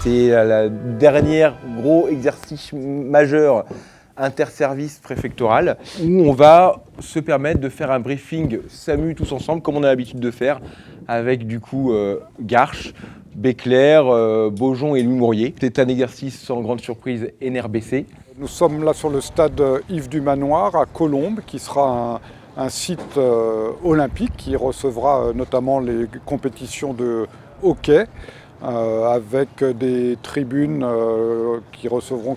C'est le dernier gros exercice majeur interservice préfectoral où on va se permettre de faire un briefing SAMU tous ensemble comme on a l'habitude de faire avec du coup Garches, Béclair, Beaujon et Louis Mourier. C'est un exercice sans grande surprise NRBC. Nous sommes là sur le stade Yves du Manoir à Colombes qui sera un site olympique qui recevra notamment les compétitions de hockey. Avec des tribunes qui recevront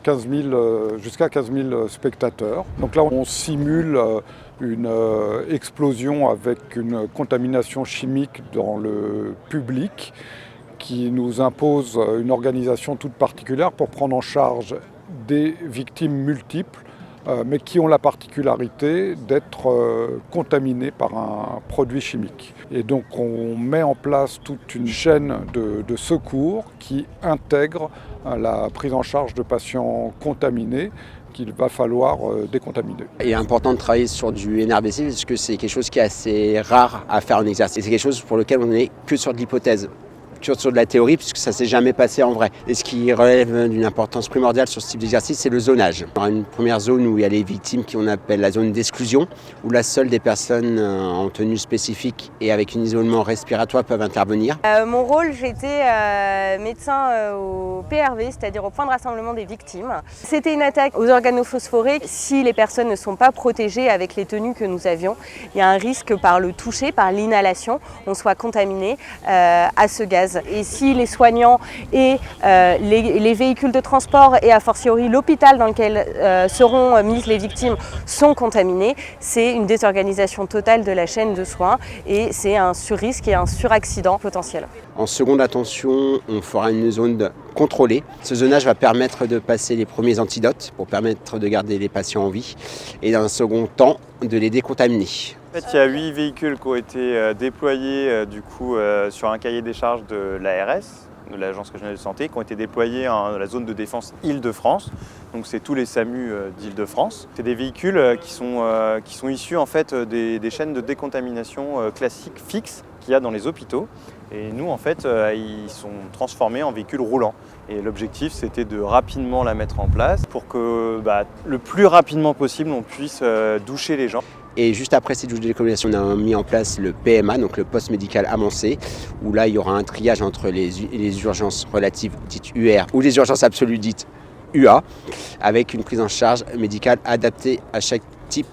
jusqu'à 15 000 spectateurs. Donc là, on simule une explosion avec une contamination chimique dans le public qui nous impose une organisation toute particulière pour prendre en charge des victimes multiples mais qui ont la particularité d'être contaminés par un produit chimique. Et donc on met en place toute une chaîne de secours qui intègre la prise en charge de patients contaminés qu'il va falloir décontaminer. Il est important de travailler sur du NRBC parce que c'est quelque chose qui est assez rare à faire en exercice. C'est quelque chose pour lequel on n'est que sur de l'hypothèse, sur de la théorie, puisque ça ne s'est jamais passé en vrai. Et ce qui relève d'une importance primordiale sur ce type d'exercice, c'est le zonage. Il y aura une première zone où il y a les victimes qu'on appelle la zone d'exclusion, où là, seules des personnes en tenue spécifique et avec un isolement respiratoire peuvent intervenir. Mon rôle, j'étais médecin au PRV, c'est-à-dire au point de rassemblement des victimes. C'était une attaque aux organophosphorés. Si les personnes ne sont pas protégées avec les tenues que nous avions, il y a un risque par le toucher, par l'inhalation, on soit contaminé à ce gaz. Et si les soignants et les véhicules de transport et a fortiori l'hôpital dans lequel seront mises les victimes sont contaminés, c'est une désorganisation totale de la chaîne de soins et c'est un surrisque et un suraccident potentiel. En seconde attention, on fera une zone contrôlée. Ce zonage va permettre de passer les premiers antidotes pour permettre de garder les patients en vie et dans un second temps de les décontaminer. En fait, il y a 8 véhicules qui ont été déployés sur un cahier des charges de l'ARS, de l'Agence régionale de santé, qui ont été déployés dans la zone de défense Île-de-France. Donc c'est tous les SAMU d'Île-de-France. C'est des véhicules qui sont issus en fait des chaînes de décontamination classiques fixes qu'il y a dans les hôpitaux. Et nous, en fait, ils sont transformés en véhicules roulants. Et l'objectif, c'était de rapidement la mettre en place pour que le plus rapidement possible, on puisse doucher les gens. Et juste après ces douches de décontamination, on a mis en place le PMA, donc le poste médical avancé, où là, il y aura un triage entre les urgences relatives dites UR ou les urgences absolues dites UA, avec une prise en charge médicale adaptée à chaque type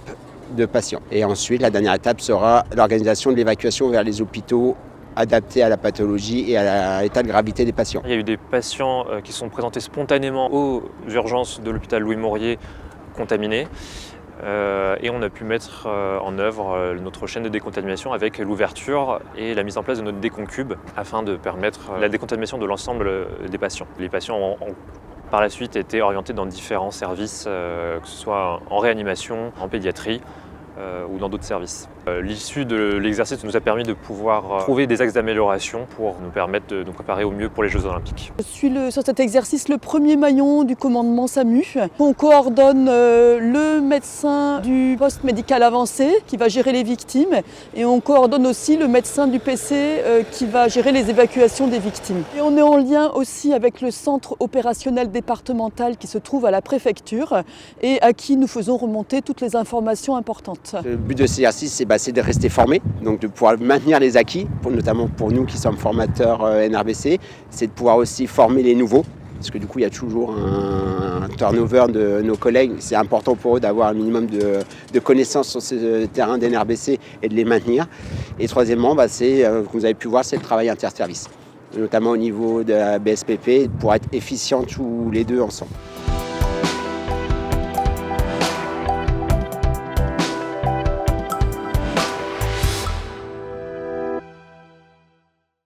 de patient. Et ensuite, la dernière étape sera l'organisation de l'évacuation vers les hôpitaux adaptés à la pathologie et à l'état de gravité des patients. Il y a eu des patients qui sont présentés spontanément aux urgences de l'hôpital Louis Mourier contaminés. Et on a pu mettre en œuvre notre chaîne de décontamination avec l'ouverture et la mise en place de notre déconcube afin de permettre la décontamination de l'ensemble des patients. Les patients ont par la suite été orientés dans différents services, que ce soit en réanimation, en pédiatrie ou dans d'autres services. L'issue de l'exercice nous a permis de pouvoir trouver des axes d'amélioration pour nous permettre de nous préparer au mieux pour les Jeux Olympiques. Je suis sur cet exercice le premier maillon du commandement SAMU. On coordonne le médecin du poste médical avancé qui va gérer les victimes et on coordonne aussi le médecin du PC qui va gérer les évacuations des victimes. Et on est en lien aussi avec le centre opérationnel départemental qui se trouve à la préfecture et à qui nous faisons remonter toutes les informations importantes. Le but de cet exercice, c'est de rester formé, donc de pouvoir maintenir les acquis, notamment pour nous qui sommes formateurs NRBC, c'est de pouvoir aussi former les nouveaux, parce que du coup il y a toujours un turnover de nos collègues, c'est important pour eux d'avoir un minimum de connaissances sur ce terrain d'NRBC et de les maintenir. Et troisièmement, c'est, comme vous avez pu voir, c'est le travail interservice, notamment au niveau de la BSPP, pour être efficients tous les deux ensemble.